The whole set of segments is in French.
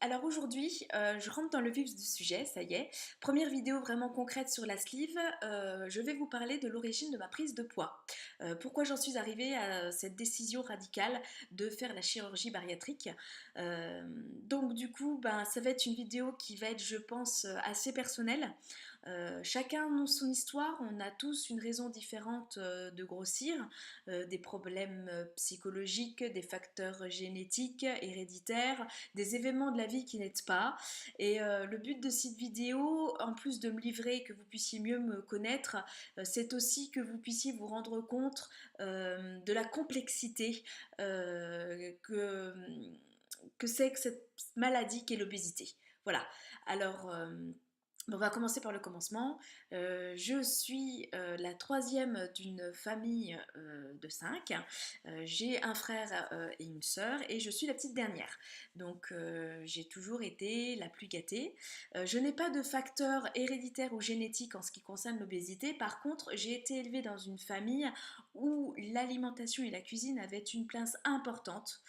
Alors aujourd'hui, je rentre dans le vif du sujet, ça y est. Première vidéo vraiment concrète sur la sleeve, je vais vous parler de l'origine de ma prise de poids. Pourquoi j'en suis arrivée à cette décision radicale de faire la chirurgie bariatrique. Donc du coup, ça va être une vidéo qui va être, je pense, assez personnelle. Chacun a son histoire, on a tous une raison différente de grossir, des problèmes psychologiques, des facteurs génétiques, héréditaires, des événements de la vie qui n'aident pas. Et le but de cette vidéo, en plus de me livrer, que vous puissiez mieux me connaître, c'est aussi que vous puissiez vous rendre compte de la complexité que c'est que cette maladie qu'est l'obésité. Voilà. Alors, on va commencer par le commencement. Je suis la troisième d'une famille de 5. J'ai un frère et une sœur et je suis la petite dernière. Donc j'ai toujours été la plus gâtée. Je n'ai pas de facteur héréditaire ou génétique en ce qui concerne l'obésité. Par contre, j'ai été élevée dans une famille où l'alimentation et la cuisine avaient une place importante.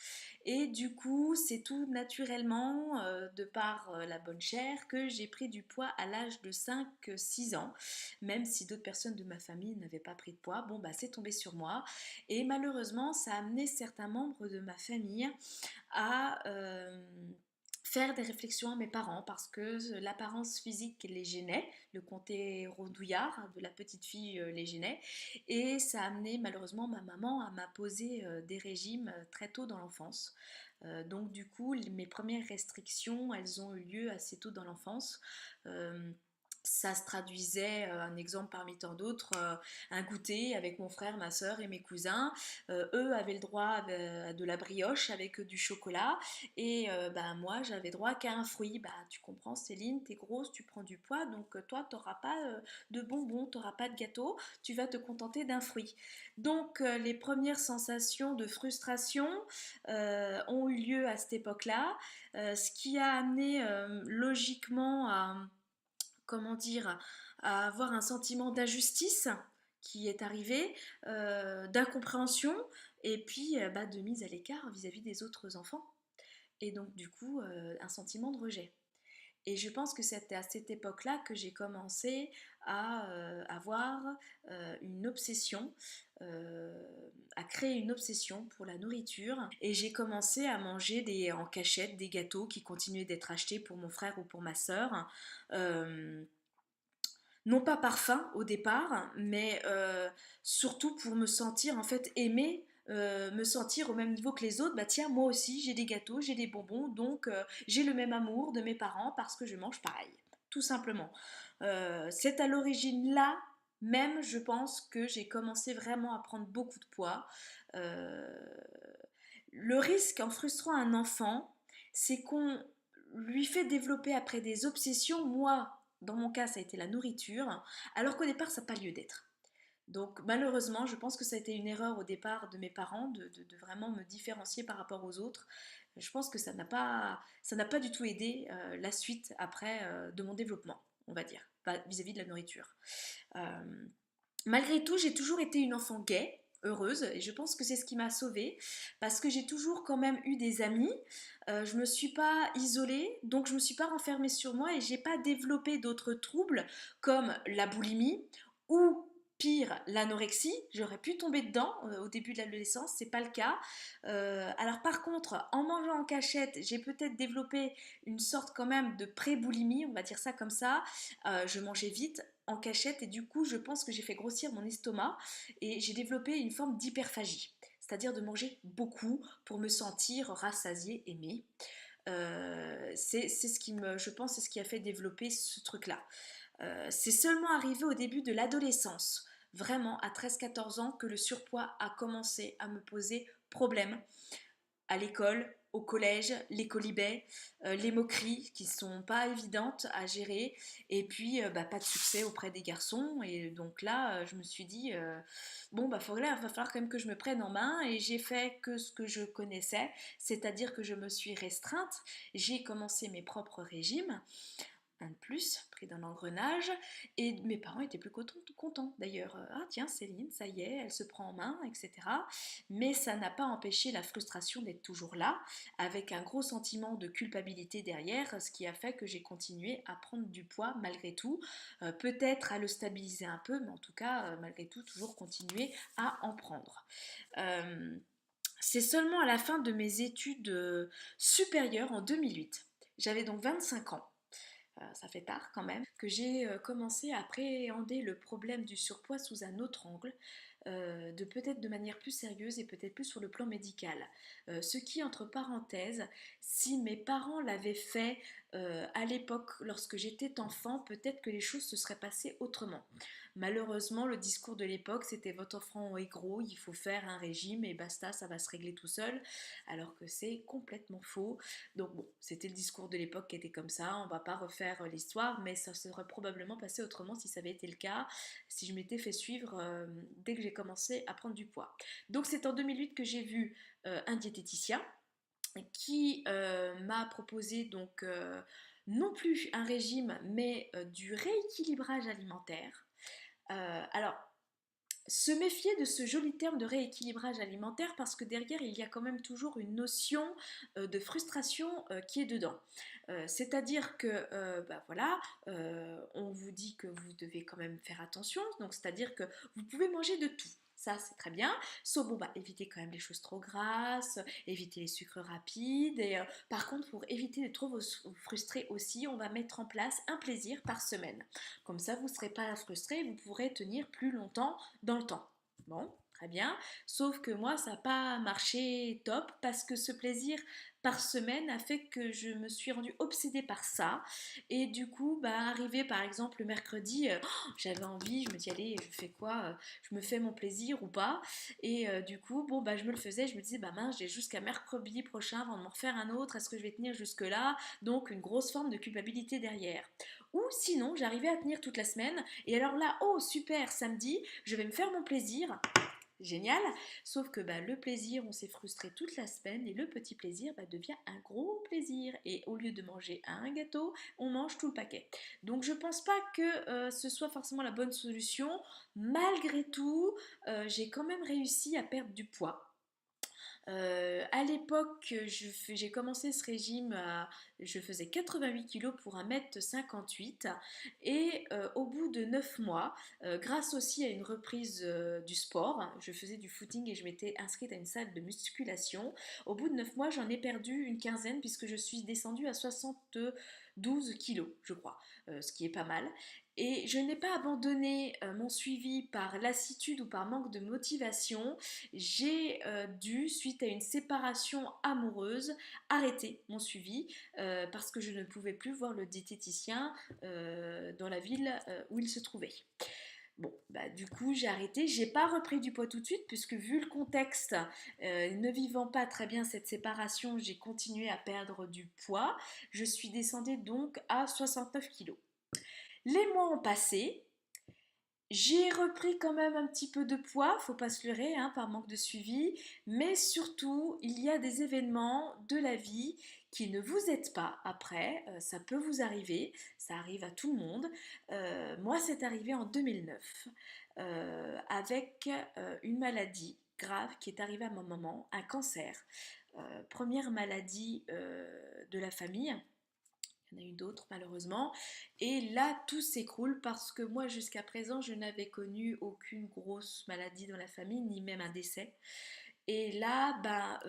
Et du coup, c'est tout naturellement, de par la bonne chair, que j'ai pris du poids à l'âge de 5-6 ans. Même si d'autres personnes de ma famille n'avaient pas pris de poids, bon bah c'est tombé sur moi. Et malheureusement, ça a amené certains membres de ma famille à faire des réflexions à mes parents parce que l'apparence physique les gênait, le comté rondouillard de la petite fille les gênait et ça a amené malheureusement ma maman à m'imposer des régimes très tôt dans l'enfance. Donc du coup mes premières restrictions elles ont eu lieu assez tôt dans l'enfance. Ça se traduisait, un exemple parmi tant d'autres, un goûter avec mon frère, ma soeur et mes cousins. Eux avaient le droit à de la brioche avec du chocolat et moi j'avais droit qu'à un fruit. Bah tu comprends Céline, t'es grosse, tu prends du poids donc toi t'auras pas de bonbons, t'auras pas de gâteau, tu vas te contenter d'un fruit. Donc les premières sensations de frustration ont eu lieu à cette époque-là, ce qui a amené logiquement à comment dire, à avoir un sentiment d'injustice qui est arrivé, d'incompréhension et puis de mise à l'écart vis-à-vis des autres enfants. Et donc du coup, un sentiment de rejet. Et je pense que c'était à cette époque-là que j'ai commencé à avoir une obsession, à créer une obsession pour la nourriture. Et j'ai commencé à manger en cachette des gâteaux qui continuaient d'être achetés pour mon frère ou pour ma sœur. Euh, non pas par faim au départ, mais surtout pour me sentir en fait aimée, me sentir au même niveau que les autres. Bah tiens, moi aussi j'ai des gâteaux, j'ai des bonbons, donc j'ai le même amour de mes parents parce que je mange pareil, tout simplement. C'est à l'origine là même, je pense que j'ai commencé vraiment à prendre beaucoup de poids. Euh, le risque en frustrant un enfant, c'est qu'on lui fait développer après des obsessions. Moi, dans mon cas, ça a été la nourriture, alors qu'au départ, ça n'a pas lieu d'être. Donc malheureusement, je pense que ça a été une erreur au départ de mes parents de vraiment me différencier par rapport aux autres. Je pense que ça n'a pas du tout aidé la suite après de mon développement, on va dire, vis-à-vis de la nourriture. Euh, Malgré tout, j'ai toujours été une enfant gaie, heureuse, et je pense que c'est ce qui m'a sauvée, parce que j'ai toujours quand même eu des amis, je me suis pas isolée, donc je me suis pas renfermée sur moi et j'ai pas développé d'autres troubles comme la boulimie ou pire l'anorexie. J'aurais pu tomber dedans au début de l'adolescence, c'est pas le cas. Alors par contre, en mangeant en cachette, j'ai peut-être développé une sorte quand même de pré-boulimie, on va dire ça comme ça. Je mangeais vite en cachette et du coup je pense que j'ai fait grossir mon estomac et j'ai développé une forme d'hyperphagie, c'est-à-dire de manger beaucoup pour me sentir rassasiée, aimée. C'est ce qui me, je pense, c'est ce qui a fait développer ce truc-là. C'est seulement arrivé au début de l'adolescence, vraiment à 13-14 ans, que le surpoids a commencé à me poser problème à l'école, au collège, les colibets, les moqueries qui sont pas évidentes à gérer, et puis pas de succès auprès des garçons. Et donc là, je me suis dit, bon, va falloir quand même que je me prenne en main, et j'ai fait que ce que je connaissais, c'est-à-dire que je me suis restreinte, j'ai commencé mes propres régimes. un de plus, pris d'un engrenage, et mes parents étaient plus contents d'ailleurs. Ah tiens, Céline, ça y est, elle se prend en main, etc. Mais ça n'a pas empêché la frustration d'être toujours là, avec un gros sentiment de culpabilité derrière, ce qui a fait que j'ai continué à prendre du poids malgré tout, peut-être à le stabiliser un peu, mais en tout cas, malgré tout, toujours continuer à en prendre. Euh, c'est seulement à la fin de mes études supérieures en 2008, j'avais donc 25 ans, ça fait tard quand même, que j'ai commencé à appréhender le problème du surpoids sous un autre angle, de peut-être de manière plus sérieuse et peut-être plus sur le plan médical. Ce qui, entre parenthèses, si mes parents l'avaient fait à l'époque lorsque j'étais enfant, peut-être que les choses se seraient passées autrement. Malheureusement, le discours de l'époque, c'était votre enfant est gros, il faut faire un régime et basta, ça va se régler tout seul, alors que c'est complètement faux. Donc bon, c'était le discours de l'époque qui était comme ça, on va pas refaire l'histoire, mais ça serait probablement passé autrement si ça avait été le cas, si je m'étais fait suivre dès que j'ai commencé à prendre du poids. Donc c'est en 2008 que j'ai vu un diététicien qui m'a proposé donc non plus un régime, mais du rééquilibrage alimentaire. Alors, se méfier de ce joli terme de rééquilibrage alimentaire parce que derrière il y a quand même toujours une notion de frustration qui est dedans. C'est-à-dire que bah voilà, on vous dit que vous devez quand même faire attention, donc c'est-à-dire que vous pouvez manger de tout. Ça, c'est très bien. Sauf, bon, bah, éviter quand même les choses trop grasses, éviter les sucres rapides. Et par contre, pour éviter de trop vous frustrer aussi, on va mettre en place un plaisir par semaine. Comme ça, vous ne serez pas frustré, vous pourrez tenir plus longtemps dans le temps. Bon, très bien. Sauf que moi, ça n'a pas marché top parce que ce plaisir par semaine a fait que je me suis rendue obsédée par ça. Et du coup, bah, arrivé par exemple le mercredi, j'avais envie, je me dis allez, je fais quoi je me fais mon plaisir ou pas. Et du coup, bon, bah, je me le faisais, je me disais, bah mince, j'ai jusqu'à mercredi prochain avant de m'en refaire un autre, est-ce que je vais tenir jusque-là? Donc une grosse forme de culpabilité derrière. Ou sinon, j'arrivais à tenir toute la semaine. Et alors là, oh super, samedi, je vais me faire mon plaisir. Génial, sauf que bah, le plaisir, on s'est frustré toute la semaine et le petit plaisir bah, devient un gros plaisir. Et au lieu de manger un gâteau, on mange tout le paquet. Donc je pense pas que ce soit forcément la bonne solution. Malgré tout, j'ai quand même réussi à perdre du poids. À l'époque, j'ai commencé ce régime, je faisais 88 kilos pour 1,58 m et au bout de 9 mois, grâce aussi à une reprise du sport, je faisais du footing et je m'étais inscrite à une salle de musculation. Au bout de 9 mois, j'en ai perdu une quinzaine puisque je suis descendue à 72 kilos, je crois, ce qui est pas mal. Et je n'ai pas abandonné mon suivi par lassitude ou par manque de motivation. J'ai dû, suite à une séparation amoureuse, arrêter mon suivi parce que je ne pouvais plus voir le diététicien dans la ville où il se trouvait. Bon, bah du coup j'ai arrêté, j'ai pas repris du poids tout de suite puisque vu le contexte, ne vivant pas très bien cette séparation, j'ai continué à perdre du poids. Je suis descendue donc à 69 kilos. Les mois ont passé, j'ai repris quand même un petit peu de poids, faut pas se leurrer, hein, par manque de suivi, mais surtout, il y a des événements de la vie qui ne vous aident pas après, ça peut vous arriver, ça arrive à tout le monde. Moi, c'est arrivé en 2009, avec une maladie grave qui est arrivée à ma maman, un cancer. Première maladie de la famille. Il y en a eu d'autres malheureusement. Et là, tout s'écroule parce que moi, jusqu'à présent, je n'avais connu aucune grosse maladie dans la famille, ni même un décès. Et là, ben,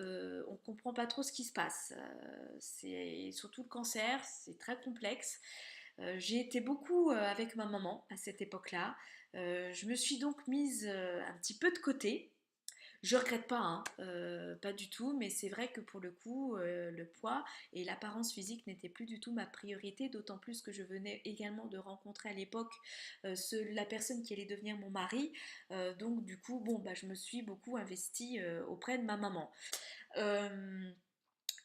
on ne comprend pas trop ce qui se passe. C'est surtout le cancer, c'est très complexe. J'ai été beaucoup avec ma maman à cette époque-là. Je me suis donc mise un petit peu de côté. Je regrette pas, hein, pas du tout, mais c'est vrai que pour le coup, le poids et l'apparence physique n'étaient plus du tout ma priorité, d'autant plus que je venais également de rencontrer à l'époque la personne qui allait devenir mon mari. Donc du coup, bon, bah, je me suis beaucoup investie auprès de ma maman. Euh,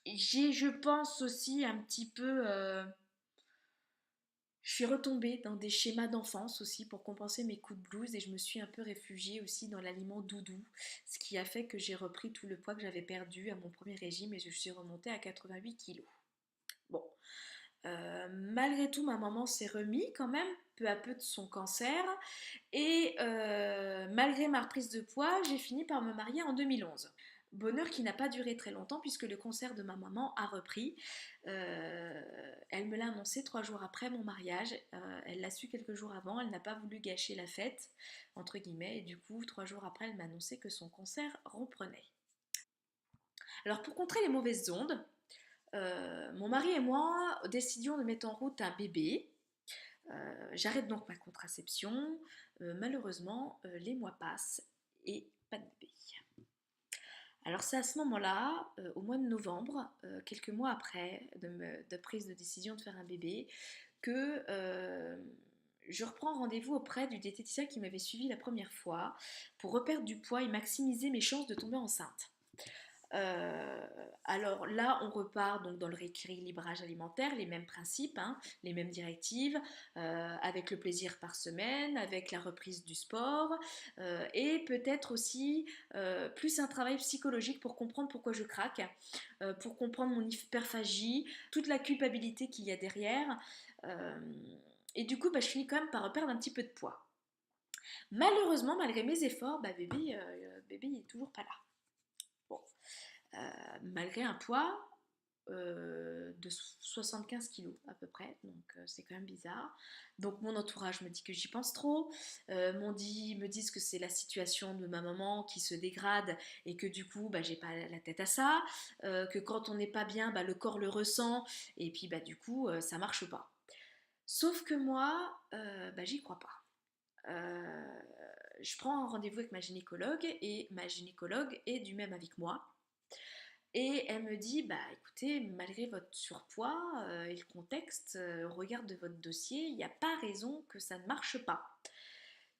je pense aussi un petit peu je suis retombée dans des schémas d'enfance aussi pour compenser mes coups de blues et je me suis un peu réfugiée aussi dans l'aliment doudou, ce qui a fait que j'ai repris tout le poids que j'avais perdu à mon premier régime et je suis remontée à 88 kilos. Bon, Malgré tout, ma maman s'est remis quand même peu à peu de son cancer et malgré ma reprise de poids, j'ai fini par me marier en 2011. Bonheur qui n'a pas duré très longtemps puisque le cancer de ma maman a repris. Elle me l'a annoncé 3 jours après mon mariage. Elle l'a su quelques jours avant. Elle n'a pas voulu gâcher la fête, entre guillemets. Et du coup, 3 jours après, elle m'a annoncé que son cancer reprenait. Alors pour contrer les mauvaises ondes, mon mari et moi décidions de mettre en route un bébé. J'arrête donc ma contraception. Malheureusement, les mois passent et pas de bébé. Alors c'est à ce moment-là, au mois de novembre, quelques mois après de prise de décision de faire un bébé, que je reprends rendez-vous auprès du diététicien qui m'avait suivi la première fois pour reperdre du poids et maximiser mes chances de tomber enceinte. Euh, alors là, on repart donc dans le rééquilibrage alimentaire, les mêmes principes, hein, les mêmes directives, avec le plaisir par semaine, avec la reprise du sport, et peut-être aussi plus un travail psychologique pour comprendre pourquoi je craque, pour comprendre mon hyperphagie, toute la culpabilité qu'il y a derrière. Euh, et du coup, bah, je finis quand même par reperdre un petit peu de poids. Malheureusement, malgré mes efforts, bah, bébé il est toujours pas là. Bon, malgré un poids de 75 kilos à peu près, donc c'est quand même bizarre. Donc mon entourage me dit que j'y pense trop, me disent que c'est la situation de ma maman qui se dégrade et que du coup bah, j'ai pas la tête à ça, que quand on n'est pas bien, bah, le corps le ressent et puis bah, du coup ça marche pas. Sauf que moi, bah, j'y crois pas. Euh, je prends un rendez-vous avec ma gynécologue et ma gynécologue est du même avis que moi. Et elle me dit, bah écoutez, malgré votre surpoids et le contexte, au regard de votre dossier, il n'y a pas raison que ça ne marche pas.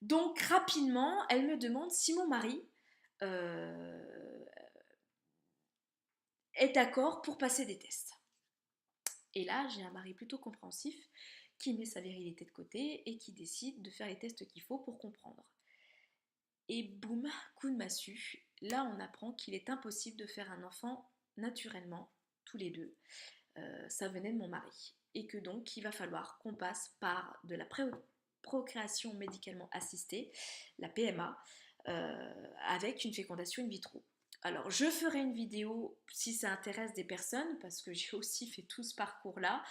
Donc rapidement, elle me demande si mon mari euh, est d'accord pour passer des tests. Et là, j'ai un mari plutôt compréhensif qui met sa virilité de côté et qui décide de faire les tests qu'il faut pour comprendre. Et boum, coup de massue, là on apprend qu'il est impossible de faire un enfant naturellement, tous les deux. Ça venait de mon mari. Et que donc il va falloir qu'on passe par de la procréation médicalement assistée, la PMA, avec une fécondation in vitro. Alors, je ferai une vidéo si ça intéresse des personnes, parce que j'ai aussi fait tout ce parcours-là,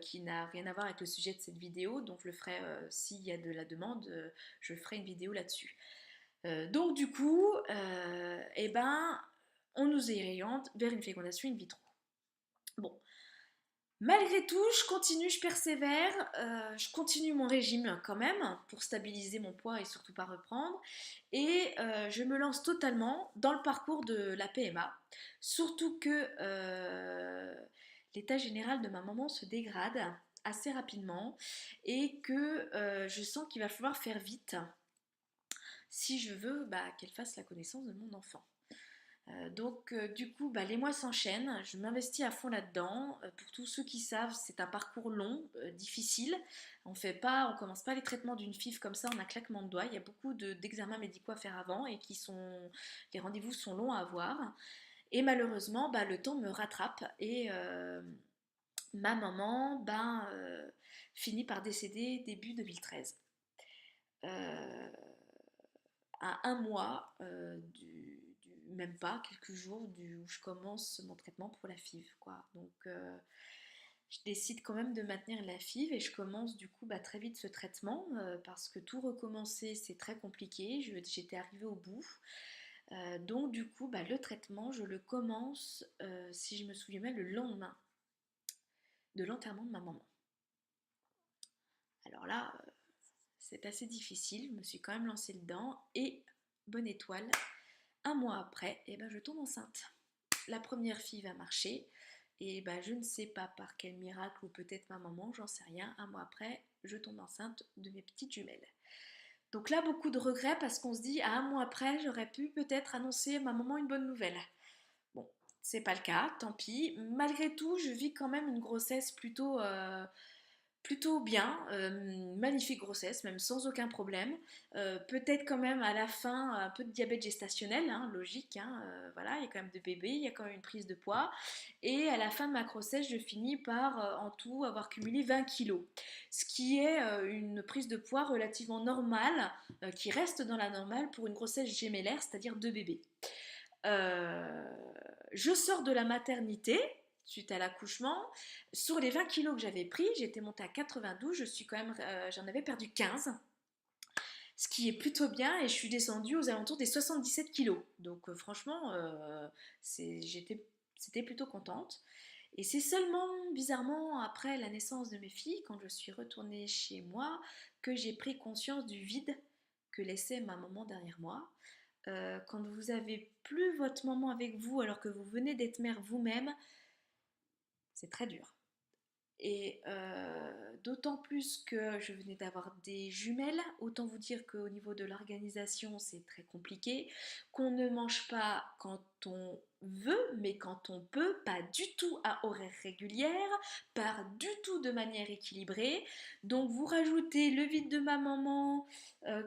qui n'a rien à voir avec le sujet de cette vidéo, donc je le ferai s'il y a de la demande, je ferai une vidéo là-dessus. Donc du coup, eh ben, on nous oriente vers une fécondation in vitro. Bon, malgré tout, je continue, je persévère, je continue mon régime quand même pour stabiliser mon poids et surtout pas reprendre. Et je me lance totalement dans le parcours de la PMA. Surtout que l'état général de ma maman se dégrade assez rapidement et que je sens qu'il va falloir faire vite si je veux bah, qu'elle fasse la connaissance de mon enfant. Du coup, bah, les mois s'enchaînent, je m'investis à fond là-dedans. Pour tous ceux qui savent, c'est un parcours long, difficile. On commence pas les traitements d'une FIV comme ça en un claquement de doigts. Il y a beaucoup d'examens médicaux à faire avant et les rendez-vous sont longs à avoir. Et malheureusement, bah, le temps me rattrape et ma maman finit par décéder début 2013. Euh, à un mois même pas, quelques jours où je commence mon traitement pour la FIV, quoi. Donc, je décide quand même de maintenir la FIV et je commence du coup bah, très vite ce traitement parce que tout recommencer c'est très compliqué, j'étais arrivée au bout. Donc du coup bah, le traitement je le commence, si je me souviens bien, le lendemain de l'enterrement de ma maman. Alors là, c'est assez difficile, je me suis quand même lancée dedans et bonne étoile, un mois après, eh ben, je tombe enceinte. La première fille va marcher et ben, je ne sais pas par quel miracle ou peut-être ma maman, j'en sais rien. Un mois après, je tombe enceinte de mes petites jumelles. Donc là, beaucoup de regrets parce qu'on se dit, à un mois après, j'aurais pu peut-être annoncer à ma maman une bonne nouvelle. Bon, c'est pas le cas, tant pis. Malgré tout, je vis quand même une grossesse Plutôt bien, magnifique grossesse, même sans aucun problème. Peut-être quand même à la fin un peu de diabète gestationnel, hein, logique, hein, voilà, il y a quand même de bébés, il y a quand même une prise de poids. Et à la fin de ma grossesse, je finis par en tout avoir cumulé 20 kilos, ce qui est une prise de poids relativement normale, qui reste dans la normale pour une grossesse gémellaire, c'est-à-dire deux bébés. Euh, je sors de la maternité suite à l'accouchement. Sur les 20 kilos que j'avais pris, j'étais montée à 92, j'en avais perdu 15, ce qui est plutôt bien, et je suis descendue aux alentours des 77 kilos. Donc franchement, c'était plutôt contente. Et c'est seulement, bizarrement, après la naissance de mes filles, quand je suis retournée chez moi, que j'ai pris conscience du vide que laissait ma maman derrière moi. Quand vous avez plus votre maman avec vous alors que vous venez d'être mère vous-même, c'est très dur. Et d'autant plus que je venais d'avoir des jumelles, autant vous dire qu'au niveau de l'organisation, c'est très compliqué, qu'on ne mange pas quand on veut, mais quand on peut, pas du tout à horaire régulière, pas du tout de manière équilibrée. Donc vous rajoutez le vide de ma maman,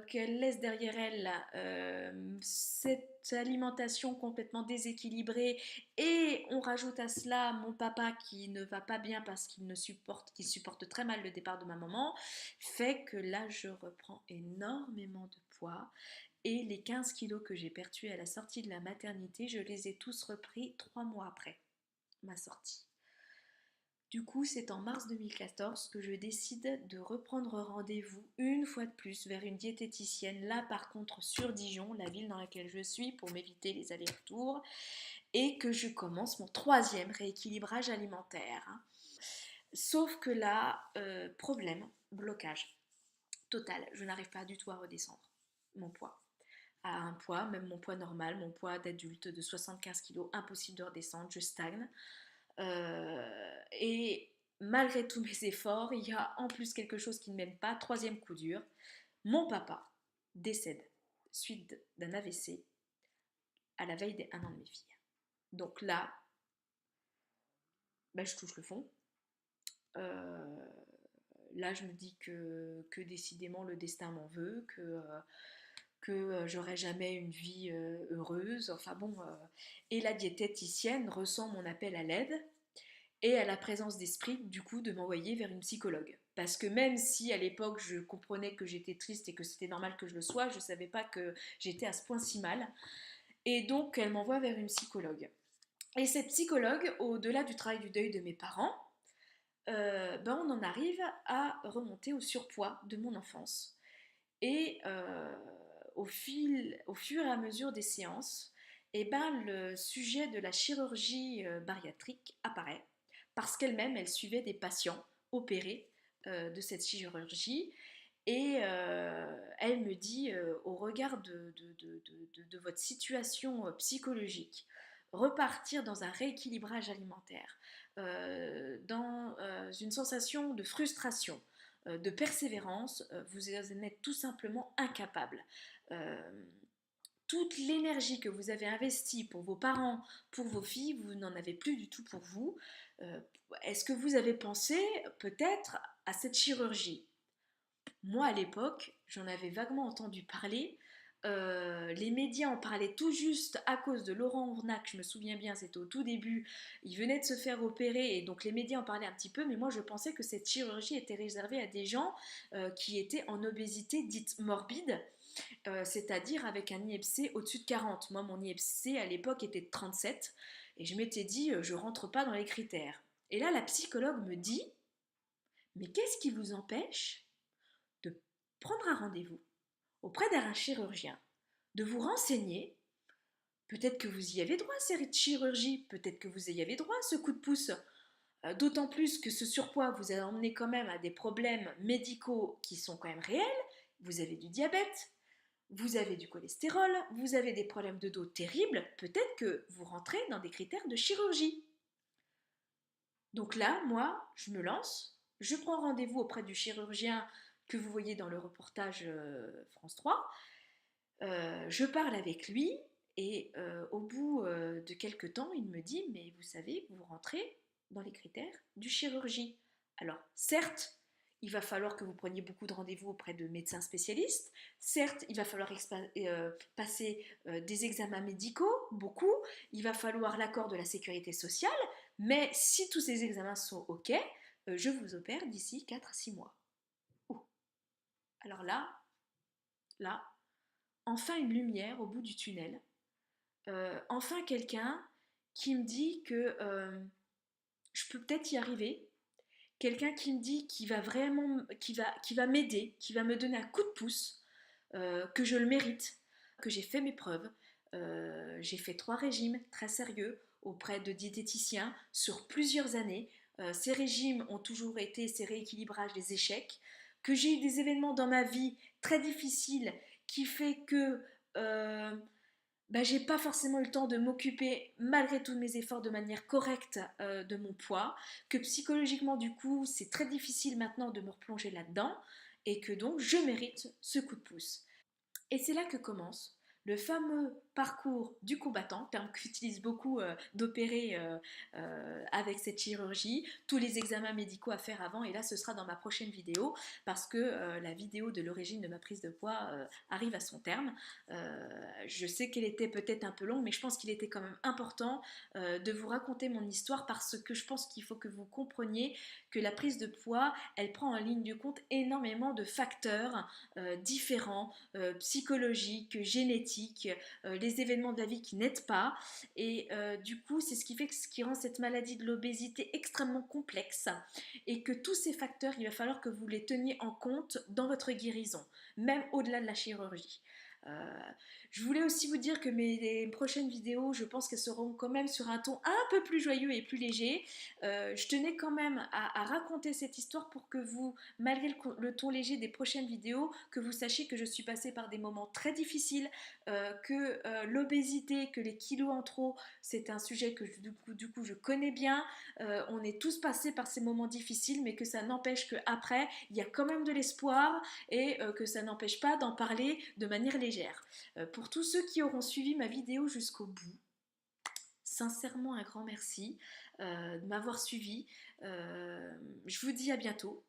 qu'elle laisse derrière elle, cette alimentation complètement déséquilibrée, et on rajoute à cela mon papa qui ne va pas bien parce qu'il supporte très mal le départ de ma maman, fait que là je reprends énormément de poids, et les 15 kilos que j'ai perdus à la sortie de la maternité, je les ai tous repris 3 mois après ma sortie. Du coup, c'est en mars 2014 que je décide de reprendre rendez-vous une fois de plus vers une diététicienne, là par contre sur Dijon, la ville dans laquelle je suis, pour m'éviter les allers-retours, et que je commence mon troisième rééquilibrage alimentaire. Sauf que là, problème, blocage total, je n'arrive pas du tout à redescendre mon poids. À un poids, même mon poids normal, mon poids d'adulte de 75 kilos, impossible de redescendre, je stagne. Et malgré tous mes efforts, il y a en plus quelque chose qui ne m'aime pas, troisième coup dur, mon papa décède suite d'un AVC à la veille des 1 an de mes filles. Donc là, je touche le fond. Euh, Là, je me dis que décidément le destin m'en veut, que j'aurai jamais une vie heureuse. Enfin bon, et la diététicienne ressent mon appel à l'aide et à la présence d'esprit, du coup, de m'envoyer vers une psychologue. Parce que même si à l'époque je comprenais que j'étais triste et que c'était normal que je le sois, je ne savais pas que j'étais à ce point si mal. Et donc, elle m'envoie vers une psychologue. Et cette psychologue, au-delà du travail du deuil de mes parents, on en arrive à remonter au surpoids de mon enfance. Et au fur et à mesure des séances, le sujet de la chirurgie bariatrique apparaît, parce qu'elle-même, elle suivait des patients opérés de cette chirurgie. Et elle me dit, au regard de votre situation psychologique, repartir dans un rééquilibrage alimentaire, dans une sensation de frustration, de persévérance, vous en êtes tout simplement incapable. Euh, Toute l'énergie que vous avez investie pour vos parents, pour vos filles, vous n'en avez plus du tout pour vous. Euh, Est-ce que vous avez pensé peut-être à cette chirurgie? Moi, à l'époque, j'en avais vaguement entendu parler. Les médias en parlaient tout juste à cause de Laurent Ornac, je me souviens bien, c'était au tout début. Il venait de se faire opérer et donc les médias en parlaient un petit peu, mais moi je pensais que cette chirurgie était réservée à des gens qui étaient en obésité dite morbide, c'est-à-dire avec un IMC au-dessus de 40. Moi, mon IMC à l'époque était de 37 et je m'étais dit, je rentre pas dans les critères. Et là, la psychologue me dit, mais qu'est-ce qui vous empêche de prendre un rendez-vous auprès d'un chirurgien, de vous renseigner? Peut-être que vous y avez droit à cette chirurgie, peut-être que vous y avez droit à ce coup de pouce. D'autant plus que ce surpoids vous a emmené quand même à des problèmes médicaux qui sont quand même réels. Vous avez du diabète, vous avez du cholestérol, vous avez des problèmes de dos terribles. Peut-être que vous rentrez dans des critères de chirurgie. Donc là, moi, je me lance, je prends rendez-vous auprès du chirurgien que vous voyez dans le reportage France 3. Je parle avec lui et au bout de quelques temps, il me dit, mais vous savez, vous rentrez dans les critères du chirurgie. Alors, certes, il va falloir que vous preniez beaucoup de rendez-vous auprès de médecins spécialistes. Certes, il va falloir passer des examens médicaux, beaucoup. Il va falloir l'accord de la sécurité sociale. Mais si tous ces examens sont OK, je vous opère d'ici 4 à 6 mois. Ouh. Alors là, enfin une lumière au bout du tunnel. Enfin quelqu'un qui me dit que je peux peut-être y arriver. Quelqu'un qui me dit qu'il va vraiment, qui va m'aider, qui va me donner un coup de pouce, que je le mérite, que j'ai fait mes preuves. J'ai fait 3 régimes très sérieux auprès de diététiciens sur plusieurs années. Ces régimes ont toujours été, ces rééquilibrages, des échecs. Que j'ai eu des événements dans ma vie très difficiles qui fait que j'ai pas forcément eu le temps de m'occuper, malgré tous mes efforts, de manière correcte de mon poids, que psychologiquement, du coup, c'est très difficile maintenant de me replonger là-dedans, et que donc je mérite ce coup de pouce. Et c'est là que commence le fameux parcours du combattant, terme qu'utilise beaucoup d'opérer avec cette chirurgie, tous les examens médicaux à faire avant, et là ce sera dans ma prochaine vidéo, parce que la vidéo de l'origine de ma prise de poids arrive à son terme. Je sais qu'elle était peut-être un peu longue, mais je pense qu'il était quand même important de vous raconter mon histoire, parce que je pense qu'il faut que vous compreniez que la prise de poids, elle prend en ligne du compte énormément de facteurs différents, psychologiques, génétiques, les événements de la vie qui n'aident pas. Et du coup, c'est ce qui fait que ce qui rend cette maladie de l'obésité extrêmement complexe, et que tous ces facteurs, il va falloir que vous les teniez en compte dans votre guérison, même au-delà de la chirurgie. Euh, je voulais aussi vous dire que mes prochaines vidéos, je pense qu'elles seront quand même sur un ton un peu plus joyeux et plus léger. Je tenais quand même à raconter cette histoire pour que vous, malgré le ton léger des prochaines vidéos, que vous sachiez que je suis passée par des moments très difficiles, que l'obésité, que les kilos en trop, c'est un sujet que du coup je connais bien. On est tous passés par ces moments difficiles, mais que ça n'empêche qu'après, il y a quand même de l'espoir, et que ça n'empêche pas d'en parler de manière légère. Pour tous ceux qui auront suivi ma vidéo jusqu'au bout, sincèrement un grand merci de m'avoir suivi. Je vous dis à bientôt,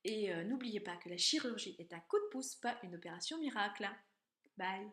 et n'oubliez pas que la chirurgie est un coup de pouce, pas une opération miracle. Bye.